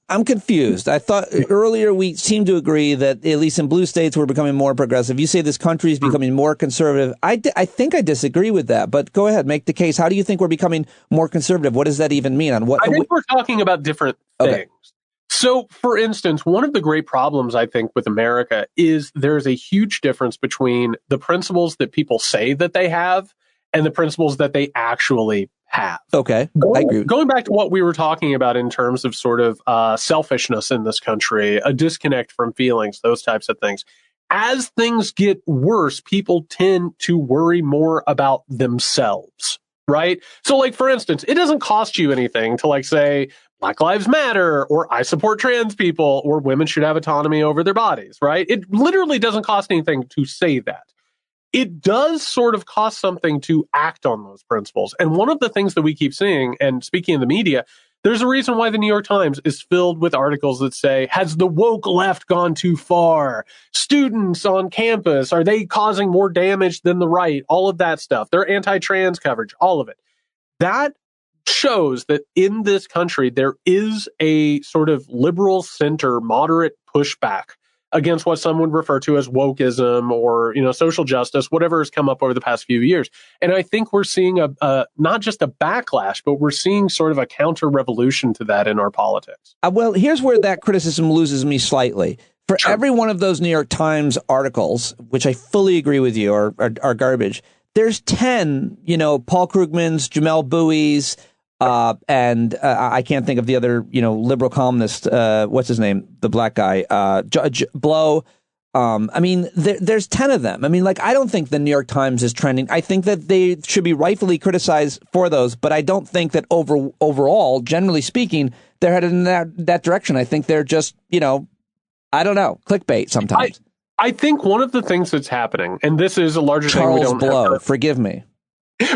I'm confused. I thought earlier we seemed to agree that at least in blue states we're becoming more progressive. You say this country is becoming more conservative. I think I disagree with that. But go ahead, make the case. How do you think we're becoming more conservative? What does that even mean? I think we're talking about different things. So, for instance, one of the great problems, I think, with America is there's a huge difference between the principles that people say that they have and the principles that they actually have. Okay, I agree. Going back to what we were talking about in terms of sort of selfishness in this country, a disconnect from feelings, those types of things. As things get worse, people tend to worry more about themselves, right? So, like, for instance, it doesn't cost you anything to, like, say, Black Lives Matter, or I support trans people, or women should have autonomy over their bodies, right? It literally doesn't cost anything to say that. It does sort of cost something to act on those principles. And one of the things that we keep seeing, and speaking of the media, there's a reason why the New York Times is filled with articles that say, has the woke left gone too far? Students on campus, are they causing more damage than the right? All of that stuff. Their anti-trans coverage, all of it. That shows that in this country, there is a sort of liberal center, moderate pushback against what some would refer to as wokeism or, social justice, whatever has come up over the past few years. And I think we're seeing not just a backlash, but we're seeing sort of a counter revolution to that in our politics. Well, here's where that criticism loses me slightly. For every one of those New York Times articles, which I fully agree with you are garbage, there's 10, Paul Krugman's, Jamel Bowie's, and I can't think of the other, liberal columnist. What's his name? The black guy, Judge Blow. There's 10 of them. I don't think the New York Times is trending. I think that they should be rightfully criticized for those, but I don't think that overall, generally speaking, they're headed in that direction. I think they're just, I don't know, clickbait sometimes. I think one of the things that's happening, and this is a larger thing we don't Blow, forgive me.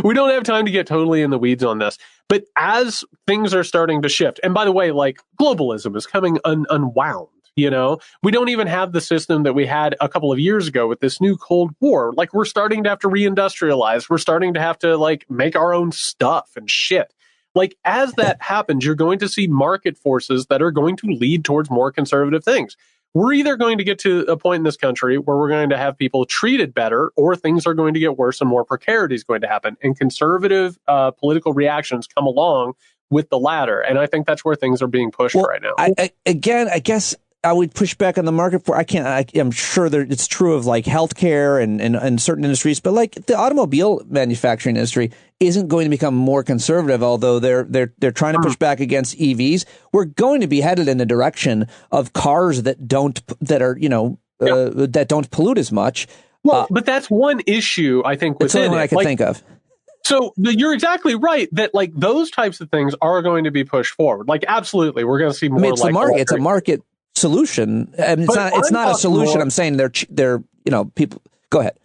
We don't have time to get totally in the weeds on this, but as things are starting to shift, and by the way, like, globalism is coming unwound, we don't even have the system that we had a couple of years ago with this new Cold War. Like, we're starting to have to reindustrialize. We're starting to have to, like, make our own stuff and shit. Like, as that happens, you're going to see market forces that are going to lead towards more conservative things. We're either going to get to a point in this country where we're going to have people treated better, or things are going to get worse and more precarity is going to happen. And conservative political reactions come along with the latter. And I think that's where things are being pushed right now. I guess I would push back on the market for, I'm sure that it's true of like healthcare and certain industries, but like the automobile manufacturing industry isn't going to become more conservative, although they're trying to push back against EVs. We're going to be headed in the direction of cars that don't pollute as much. Well, but that's one issue I think within it's the only one I can think of. So you're exactly right that like those types of things are going to be pushed forward. Like, absolutely, we're going to see more. It's a market solution. It's not a solution. I'm saying they're people. Go ahead.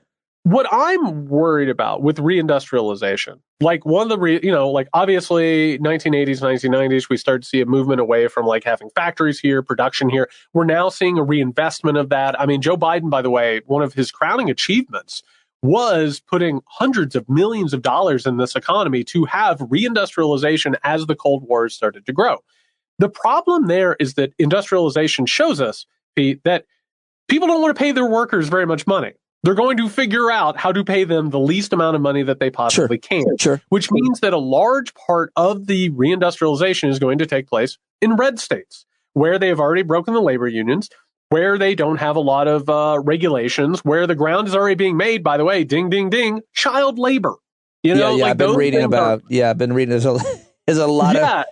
What I'm worried about with reindustrialization, like one of the obviously 1980s, 1990s, we started to see a movement away from like having factories here, production here. We're now seeing a reinvestment of that. I mean, Joe Biden, by the way, one of his crowning achievements was putting hundreds of millions of dollars in this economy to have reindustrialization as the Cold War started to grow. The problem there is that industrialization shows us, Pete, that people don't want to pay their workers very much money. They're going to figure out how to pay them the least amount of money that they possibly can, which means that a large part of the reindustrialization is going to take place in red states, where they have already broken the labor unions, where they don't have a lot of regulations, where the ground is already being made, by the way, ding, ding, ding, child labor. I've been reading about, there's a lot of...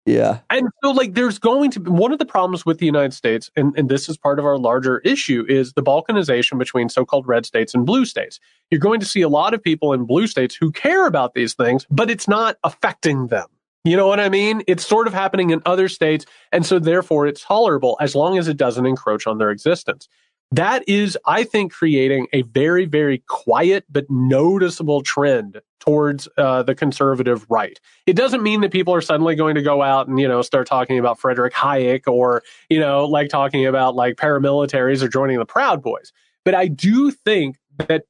Yeah. And so like there's going to be one of the problems with the United States, and this is part of our larger issue, is the balkanization between so-called red states and blue states. You're going to see a lot of people in blue states who care about these things, but it's not affecting them. You know what I mean? It's sort of happening in other states, and so therefore it's tolerable as long as it doesn't encroach on their existence. that is, I think, creating a very, very quiet but noticeable trend towards the conservative right. It doesn't mean that people are suddenly going to go out and, start talking about Frederick Hayek or, like talking about like paramilitaries or joining the Proud Boys. But I do think that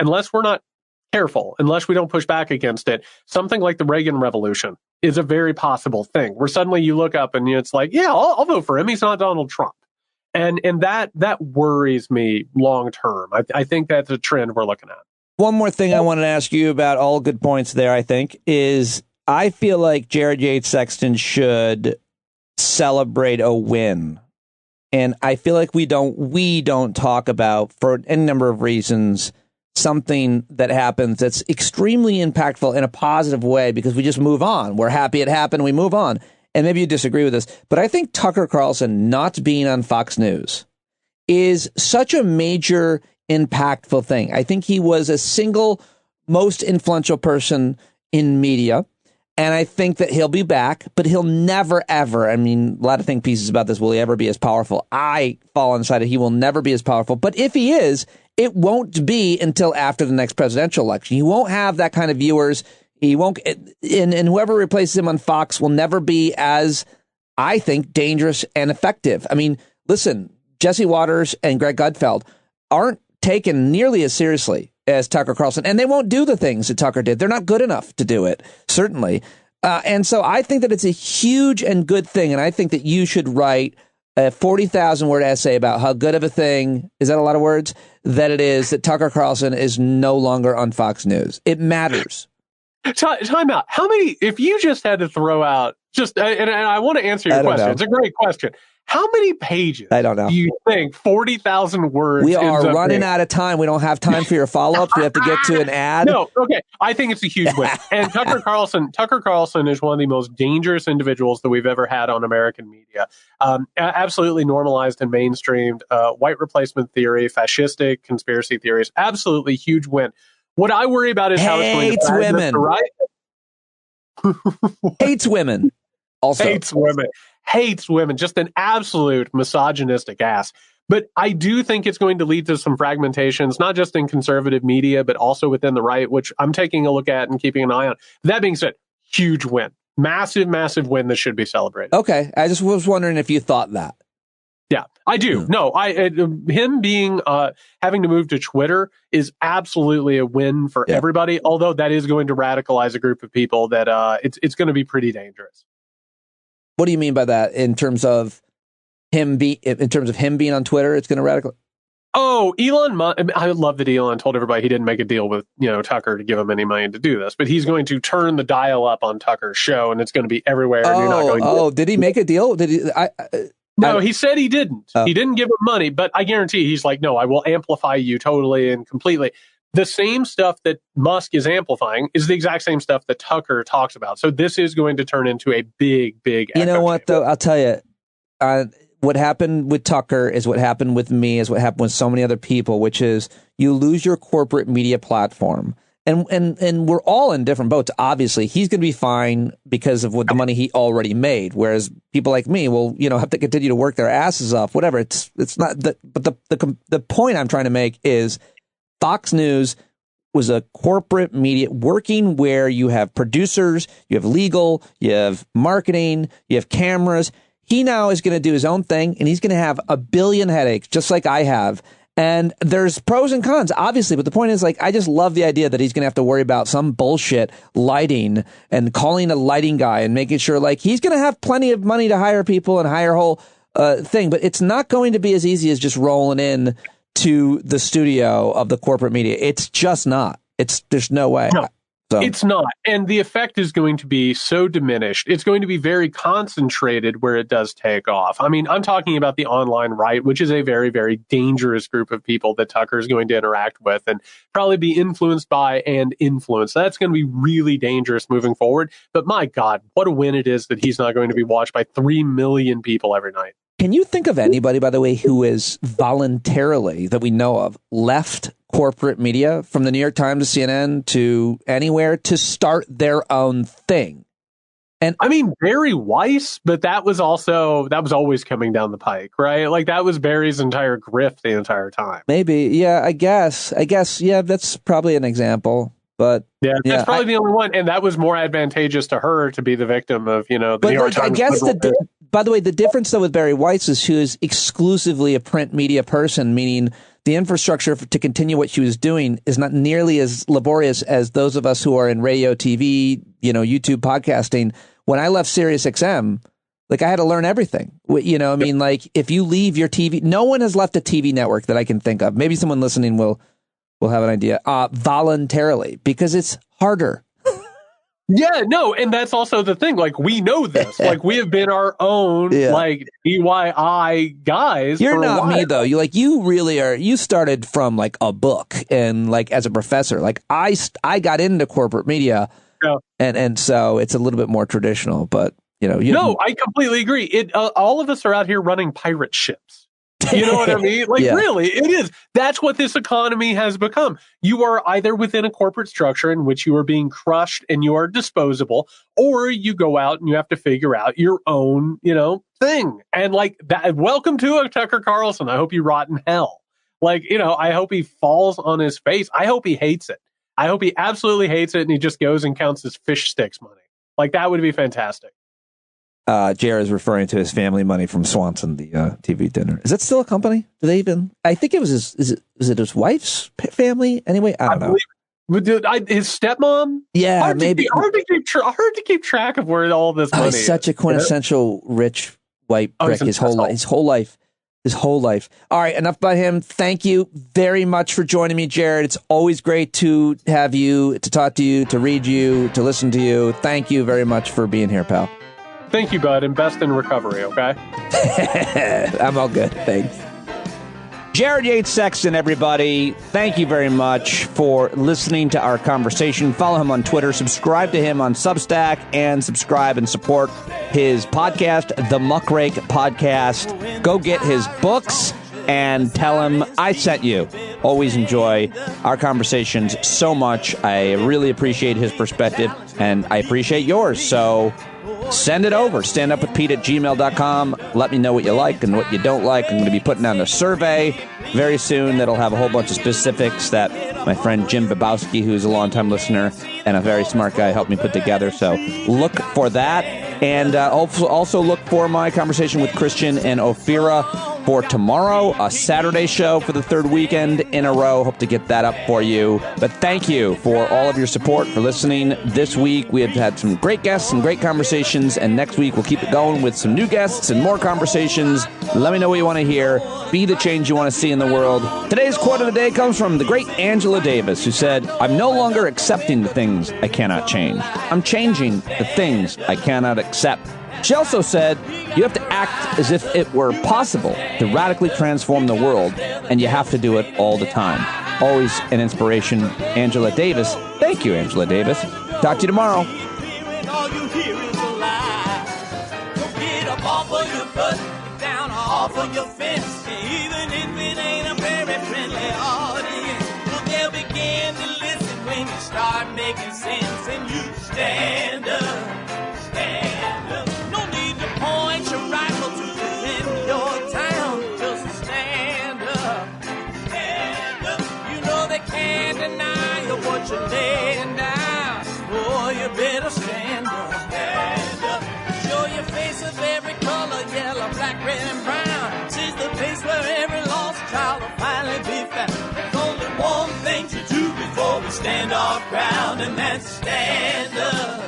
unless we're not careful, unless we don't push back against it, something like the Reagan Revolution is a very possible thing where suddenly you look up and it's like, yeah, I'll vote for him. He's not Donald Trump. And that worries me long term. I think that's a trend we're looking at. One more thing I wanted to ask you about, all good points there, I think, is I feel like Jared Yates Sexton should celebrate a win. And I feel like we don't talk about, for any number of reasons, something that happens that's extremely impactful in a positive way because we just move on. We're happy it happened. We move on. And maybe you disagree with this, but I think Tucker Carlson not being on Fox News is such a major impactful thing. I think he was a single most influential person in media. And I think that he'll be back, but he'll never, ever. I mean, a lot of think pieces about this. Will he ever be as powerful? I fall on the side of he will never be as powerful. But if he is, it won't be until after the next presidential election. He won't have that kind of viewers. He won't. And whoever replaces him on Fox will never be as, I think, dangerous and effective. I mean, listen, Jesse Waters and Greg Gutfeld aren't taken nearly as seriously as Tucker Carlson, and they won't do the things that Tucker did. They're not good enough to do it, certainly. And so I think that it's a huge and good thing, and I think that you should write a 40,000-word essay about how good of a thing, is that a lot of words, that it is that Tucker Carlson is no longer on Fox News. It matters. Time out. How many, if you just had to throw out, and I want to answer your question. It's a great question. How many pages I don't know. Do you think 40,000 words? We are running out of time. We don't have time for your follow-ups. We have to get to an ad. No, okay. I think it's a huge win. And Tucker Carlson is one of the most dangerous individuals that we've ever had on American media. Absolutely normalized and mainstreamed white replacement theory, fascistic conspiracy theories. Absolutely huge win. What I worry about is how it's going to women. The right. Hates women. Also hates women, just an absolute misogynistic ass. But I do think it's going to lead to some fragmentations, not just in conservative media, but also within the right, which I'm taking a look at and keeping an eye on. That being said, huge win. Massive, massive win that should be celebrated. Okay. I just was wondering if you thought that. Yeah, I do. No, him being having to move to Twitter is absolutely a win for everybody, although that is going to radicalize a group of people that it's going to be pretty dangerous. What do you mean by that in terms of him being on Twitter? It's going to radicalize. Oh, Elon Musk. I love that Elon told everybody he didn't make a deal with Tucker to give him any money to do this, but he's going to turn the dial up on Tucker's show, and it's going to be everywhere. And you're not going to. Did he make a deal? Did he? No, he said he didn't. He didn't give him money, but I guarantee he's like, no, I will amplify you totally and completely. The same stuff that Musk is amplifying is the exact same stuff that Tucker talks about. So this is going to turn into a big, big. You know what, though? I'll tell you, what happened with Tucker is what happened with me, is what happened with so many other people, which is you lose your corporate media platform. And we're all in different boats. Obviously, he's going to be fine because of what the money he already made. Whereas people like me will, have to continue to work their asses off, whatever. It's not that. But the point I'm trying to make is Fox News was a corporate media working where you have producers, you have legal, you have marketing, you have cameras. He now is going to do his own thing, and he's going to have a billion headaches, just like I have. And there's pros and cons, obviously. But the point is, I just love the idea that he's going to have to worry about some bullshit lighting and calling a lighting guy and making sure, he's going to have plenty of money to hire people and hire a whole thing. But it's not going to be as easy as just rolling in to the studio of the corporate media. It's just not. There's no way. No. So. It's not. And the effect is going to be so diminished. It's going to be very concentrated where it does take off. I mean, I'm talking about the online right, which is a very, very dangerous group of people that Tucker is going to interact with and probably be influenced by and influenced. That's going to be really dangerous moving forward. But my God, what a win it is that he's not going to be watched by 3 million people every night. Can you think of anybody, by the way, who is voluntarily, that we know of, left corporate media, from the New York Times to CNN to anywhere, to start their own thing? And I mean, Barry Weiss, but that was always coming down the pike, right? Like that was Barry's entire grift the entire time. Maybe, yeah, I guess, yeah, that's probably an example. But that's probably the only one, and that was more advantageous to her to be the victim of, the New York Times. I guess by the way, the difference though with Barry Weiss is she was exclusively a print media person, meaning the infrastructure to continue what she was doing is not nearly as laborious as those of us who are in radio, TV, YouTube, podcasting. When I left SiriusXM, like I had to learn everything. I mean, like if you leave your TV, no one has left a TV network that I can think of. Maybe someone listening will have an idea voluntarily because it's harder. Yeah, no, and that's also the thing. Like we know this. Like we have been our own like DIY guys. You're for not a while. me though. You really are. You started from like a book and like as a professor. Like I got into corporate media, and so it's a little bit more traditional. But no, I completely agree. All of us are out here running pirate ships. You know what I mean? Like, really, it is. That's what this economy has become. You are either within a corporate structure in which you are being crushed and you are disposable, or you go out and you have to figure out your own, thing. And like that, welcome to a Tucker Carlson. I hope you rot in hell. Like, I hope he falls on his face. I hope he hates it. I hope he absolutely hates it and he just goes and counts his fish sticks money. Like, that would be fantastic. Jared is referring to his family money from Swanson, the TV dinner. Is that still a company? Do they even? I think it was is it his wife's family? Anyway, I don't know. His stepmom? Yeah, maybe. Hard to keep track of where all this money is. He's such a quintessential rich white prick. His whole life. All right, enough about him. Thank you very much for joining me, Jared. It's always great to have you, to talk to you, to read you, to listen to you. Thank you very much for being here, pal. Thank you, bud, and best in recovery, okay? I'm all good, thanks. Jared Yates Sexton, everybody. Thank you very much for listening to our conversation. Follow him on Twitter, subscribe to him on Substack, and subscribe and support his podcast, The Muckrake Podcast. Go get his books and tell him I sent you. Always enjoy our conversations so much. I really appreciate his perspective, and I appreciate yours. So send it over. standupwithpete@gmail.com. Let me know what you like and what you don't like. I'm going to be putting out a survey very soon that'll have a whole bunch of specifics that my friend Jim Babowski, who's a longtime listener and a very smart guy, helped me put together. So look for that. And also look for my conversation with Christian and Ophira for tomorrow, a Saturday show for the third weekend in a row. Hope to get that up for you. But thank you for all of your support, for listening this week. We have had some great guests and great conversations, and next week we'll keep it going with some new guests and more conversations. Let me know what you want to hear. Be the change you want to see in the world. Today's quote of the day comes from the great Angela Davis, who said, "I'm no longer accepting the things I cannot change. I'm changing the things I cannot accept." She also said, you have to act as if it were possible to radically transform the world, and you have to do it all the time. Always an inspiration, Angela Davis. Thank you, Angela Davis. Talk to you tomorrow. All you hear is a lie. So get up off of your butt, down off of your fence. Even if it ain't a very friendly audience, well, they'll begin to listen when you start making sense. And you stand up. Point your rifle to defend your town. Just stand up. Stand up. You know they can't deny you what you're laying down. Boy, you better stand up. Stand up. Show your face of every color, yellow, black, red, and brown. She's the place where every lost child will finally be found. There's only one thing to do before we stand our ground, and that's stand up.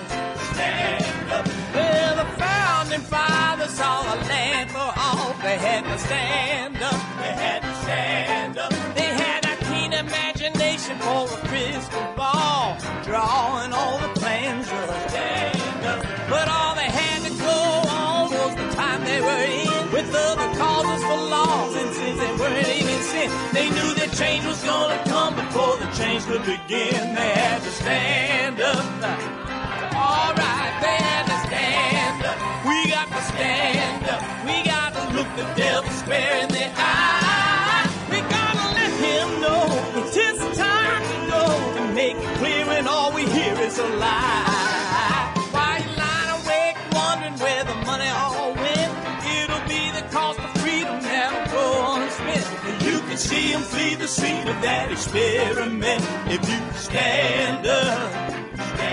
Stand up. Well, the founding fathers saw a land for all. They had to stand up. They had to stand up. They had a keen imagination for a crystal ball, drawing all the plans of stand up. But all they had to go on was the time they were in, with other causes for laws, and since they weren't even sin, they knew that change was gonna come before the change could begin. They had to stand up. All right, they had to stand up. We got to stand up. We got to look the devil square in the eye. We gotta let him know it's his time to go, and make it clear when all we hear is a lie. Why you lying awake can see them flee the scene of that experiment. If you stand up,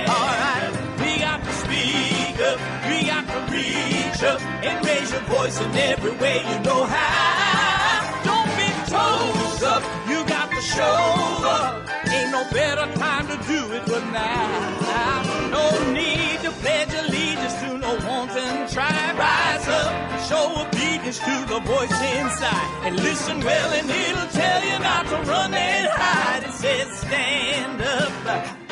all right, we got to speak up, we got to reach up and raise your voice in every way you know how. Don't be toes up, you got to show up. Ain't no better time to do it but now. No need to pledge allegiance to no wanton tribe. Rise up, show obedience to the voice inside, and listen well and it'll tell you not to run and hide. It says stand up.